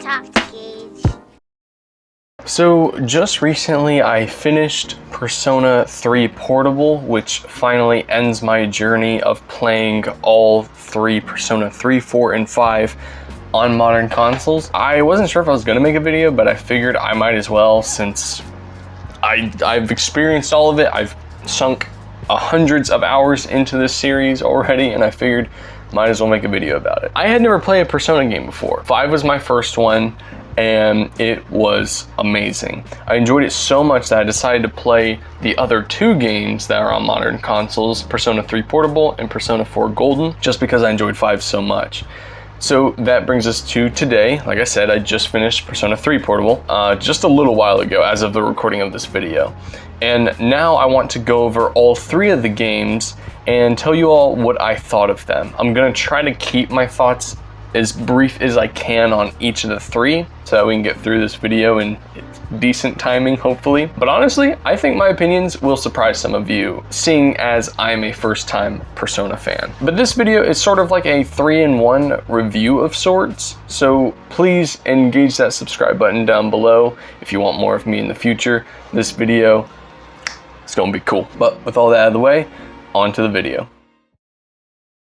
talk to Gage. So just recently I finished Persona 3 Portable, which finally ends my journey of playing all three Persona 3, 4, and 5 on modern consoles. I wasn't sure if I was going to make a video, but I figured I might as well since I've experienced all of it. I've sunk hundreds of hours into this series already, and I figured might as well make a video about it. I had never played a Persona game before. 5 was my first one, and it was amazing. I enjoyed it so much that I decided to play the other two games that are on modern consoles, Persona 3 Portable and Persona 4 Golden, just because I enjoyed 5 so much. So that brings us to today. Like I said, I just finished Persona 3 Portable just a little while ago as of the recording of this video. And now I want to go over all three of the games and tell you all what I thought of them. I'm gonna try to keep my thoughts as brief as I can on each of the three so that we can get through this video in decent timing, hopefully. But honestly, I think my opinions will surprise some of you, seeing as I'm a first-time Persona fan. But this video is sort of like a 3-in-1 review of sorts, so please engage that subscribe button down below if you want more of me in the future. This video is gonna be cool. But with all that out of the way, on to the video.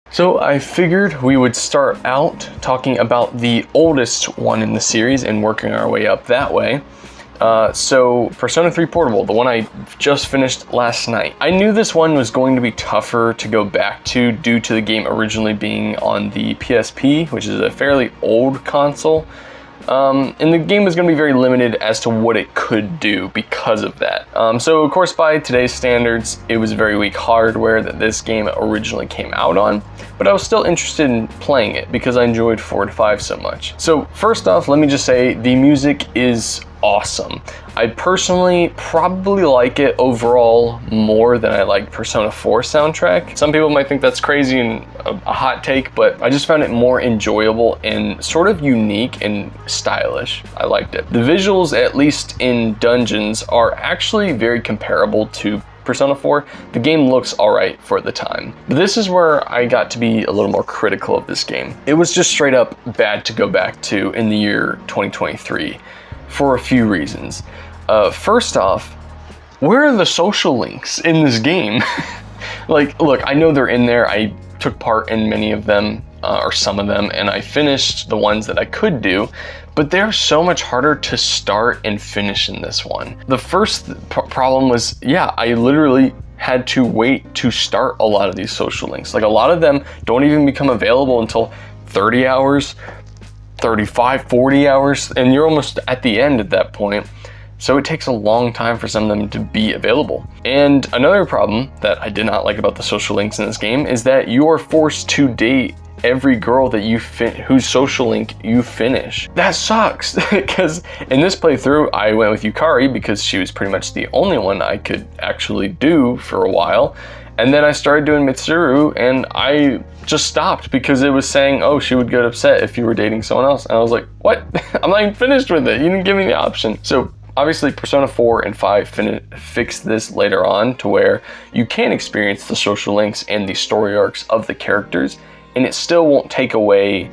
So I figured we would start out talking about the oldest one in the series and working our way up that way. So Persona 3 Portable, the one I just finished last night. I knew this one was going to be tougher to go back to due to the game originally being on the PSP, which is a fairly old console. And the game was going to be very limited as to what it could do because of that. So of course by today's standards, it was very weak hardware that this game originally came out on, but I was still interested in playing it because I enjoyed 4 and 5 so much. So first off, let me just say the music is awesome. I personally probably like it overall more than I like Persona 4 soundtrack. Some people might think that's crazy and a hot take, but I just found it more enjoyable and sort of unique and stylish. I liked it. The visuals, at least in dungeons, are actually very comparable to Persona 4. The game looks alright for the time. But this is where I got to be a little more critical of this game. It was just straight up bad to go back to in the year 2023. For a few reasons. First off, where are the social links in this game? Like, look, I know they're in there. I took part in many of them, or some of them, and I finished the ones that I could do, but they're so much harder to start and finish in this one. The first problem was, yeah, I literally had to wait to start a lot of these social links. Like, a lot of them don't even become available until 30 hours, 35, 40 hours, and you're almost at the end at that point. So it takes a long time for some of them to be available. And another problem that I did not like about the social links in this game is that you are forced to date every girl that whose social link you finish. That sucks, because in this playthrough, I went with Yukari because she was pretty much the only one I could actually do for a while. And then I started doing Mitsuru, and I just stopped because it was saying, oh, she would get upset if you were dating someone else. And I was like, what? I'm not even finished with it. You didn't give me the option. So obviously Persona 4 and 5 fixed this later on to where you can experience the social links and the story arcs of the characters, and it still won't take away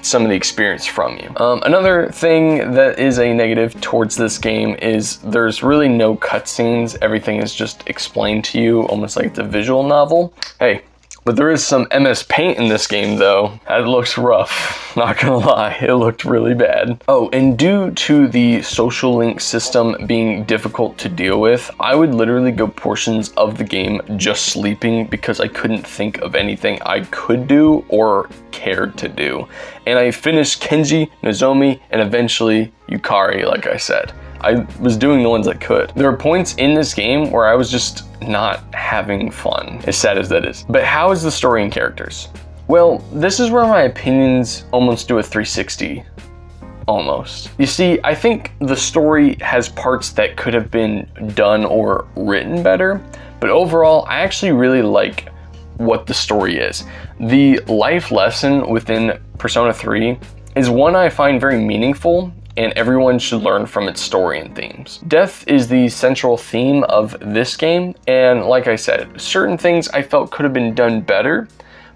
some of the experience from you. Another thing that is a negative towards this game is there's really no cutscenes. Everything is just explained to you, almost like it's a visual novel. Hey, but there is some MS Paint in this game though. That looks rough, not gonna lie, it looked really bad. Oh, and due to the social link system being difficult to deal with, I would literally go portions of the game just sleeping because I couldn't think of anything I could do or cared to do. And I finished Kenji, Nozomi, and eventually Yukari, like I said. I was doing the ones I could. There are points in this game where I was just not having fun, as sad as that is. But how is the story and characters? Well, this is where my opinions almost do a 360. Almost. You see, I think the story has parts that could have been done or written better, but overall, I actually really like what the story is. The life lesson within Persona 3 is one I find very meaningful, and everyone should learn from its story and themes. Death is the central theme of this game, and like I said, certain things I felt could have been done better,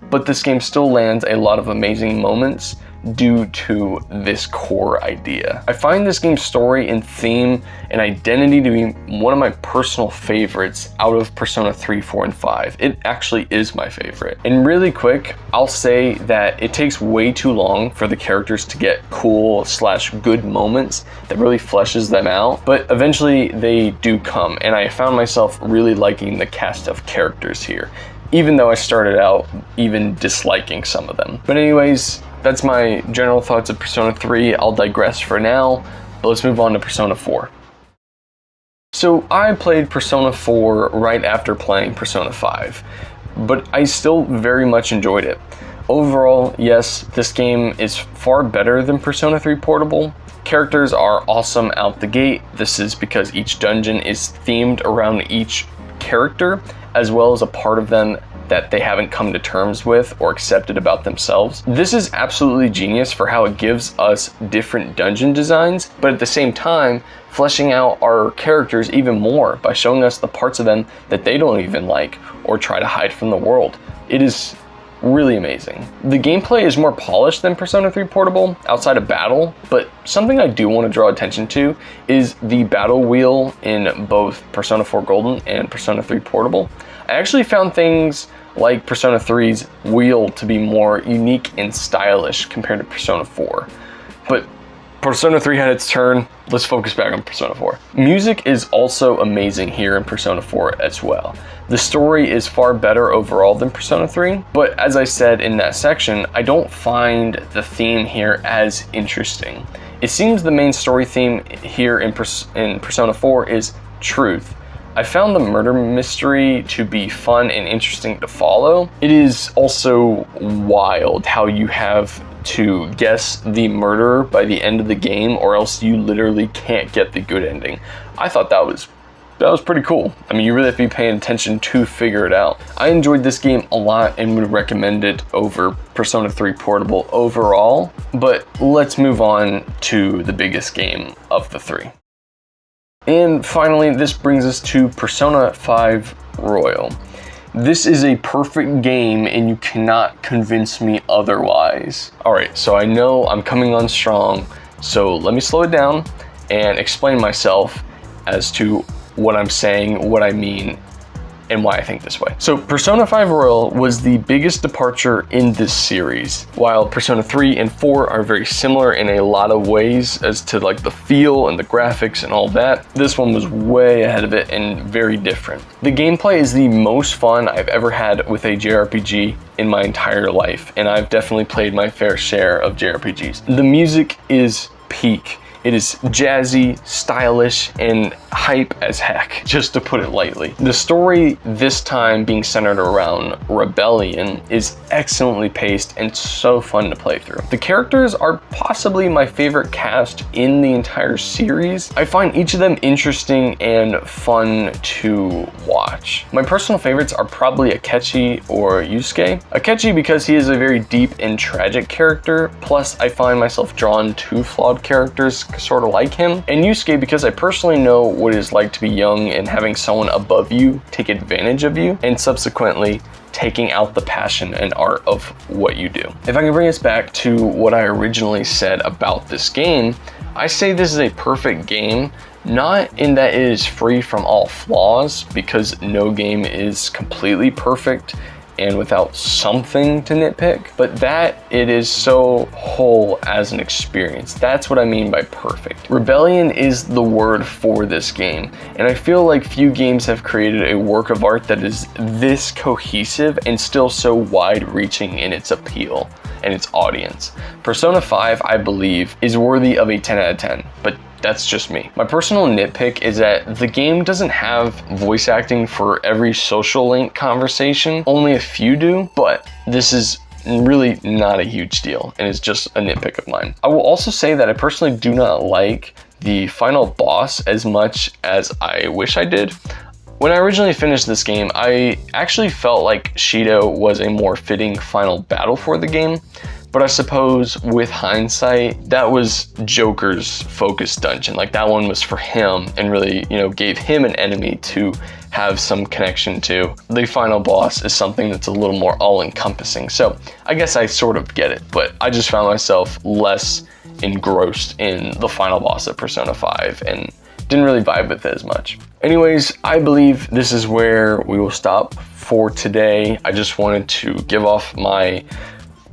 but this game still lands a lot of amazing moments, due to this core idea. I find this game's story and theme and identity to be one of my personal favorites out of Persona 3, 4, and 5. It actually is my favorite. And really quick, I'll say that it takes way too long for the characters to get cool / good moments that really fleshes them out, but eventually they do come, and I found myself really liking the cast of characters here, even though I started out even disliking some of them. But anyways, that's my general thoughts of Persona 3. I'll digress for now, but let's move on to Persona 4. So I played Persona 4 right after playing Persona 5, but I still very much enjoyed it. Overall, yes, this game is far better than Persona 3 Portable. Characters are awesome out the gate. This is because each dungeon is themed around each character, as well as a part of them that they haven't come to terms with or accepted about themselves. This is absolutely genius for how it gives us different dungeon designs, but at the same time, fleshing out our characters even more by showing us the parts of them that they don't even like or try to hide from the world. It is really amazing. The gameplay is more polished than Persona 3 Portable outside of battle, but something I do want to draw attention to is the battle wheel in both Persona 4 Golden and Persona 3 Portable. I actually found things like Persona 3's wheel to be more unique and stylish compared to Persona 4. But Persona 3 had its turn. Let's focus back on Persona 4. Music is also amazing here in Persona 4 as well. The story is far better overall than Persona 3, but as I said in that section, I don't find the theme here as interesting. It seems the main story theme here in Persona 4 is truth. I found the murder mystery to be fun and interesting to follow. It is also wild how you have to guess the murderer by the end of the game, or else you literally can't get the good ending. I thought that was pretty cool. I mean, you really have to be paying attention to figure it out. I enjoyed this game a lot and would recommend it over Persona 3 Portable overall, but let's move on to the biggest game of the three. And finally, this brings us to Persona 5 Royal. This is a perfect game and you cannot convince me otherwise. All right, so I know I'm coming on strong, so let me slow it down and explain myself as to what I'm saying, what I mean, and why I think this way. So Persona 5 Royal was the biggest departure in this series. While Persona 3 and 4 are very similar in a lot of ways as to like the feel and the graphics and all that, this one was way ahead of it and very different. The gameplay is the most fun I've ever had with a JRPG in my entire life, and I've definitely played my fair share of JRPGs. The music is peak. It is jazzy, stylish, and hype as heck, just to put it lightly. The story this time being centered around rebellion is excellently paced and so fun to play through. The characters are possibly my favorite cast in the entire series. I find each of them interesting and fun to watch. My personal favorites are probably Akechi or Yusuke. Akechi because he is a very deep and tragic character, plus I find myself drawn to flawed characters sort of like him, and Yusuke because I personally know what it is like to be young and having someone above you take advantage of you, and subsequently taking out the passion and art of what you do. If I can bring us back to what I originally said about this game, I say this is a perfect game, not in that it is free from all flaws, because no game is completely perfect and without something to nitpick, but that it is so whole as an experience. That's what I mean by perfect. Rebellion is the word for this game, and I feel like few games have created a work of art that is this cohesive and still so wide-reaching in its appeal and its audience. Persona 5, I believe, is worthy of a 10 out of 10, but that's just me. My personal nitpick is that the game doesn't have voice acting for every social link conversation. Only a few do, but this is really not a huge deal, and it's just a nitpick of mine. I will also say that I personally do not like the final boss as much as I wish I did. When I originally finished this game, I actually felt like Shido was a more fitting final battle for the game, But I suppose with hindsight, that was Joker's focus dungeon. Like that one was for him and really, you know, gave him an enemy to have some connection to. The final boss is something that's a little more all-encompassing. So I guess I sort of get it, but I just found myself less engrossed in the final boss of Persona 5 and didn't really vibe with it as much. Anyways, I believe this is where we will stop for today. I just wanted to give off my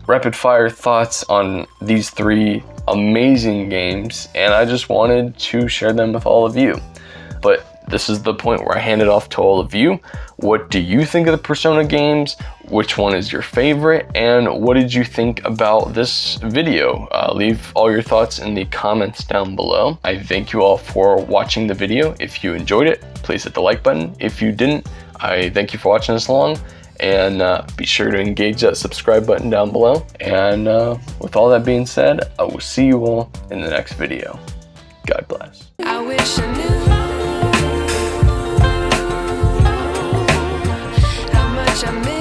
rapid fire thoughts on these 3 amazing games, and I just wanted to share them with all of you. But this is the point where I hand it off to all of you. What do you think of the Persona games? Which one is your favorite? And what did you think about this video? Leave all your thoughts in the comments down below. I thank you all for watching the video. If you enjoyed it, please hit the like button. If you didn't, I thank you for watching this long. And be sure to engage that subscribe button down below. And with all that being said, I will see you all in the next video. God bless. I wish I knew how much I miss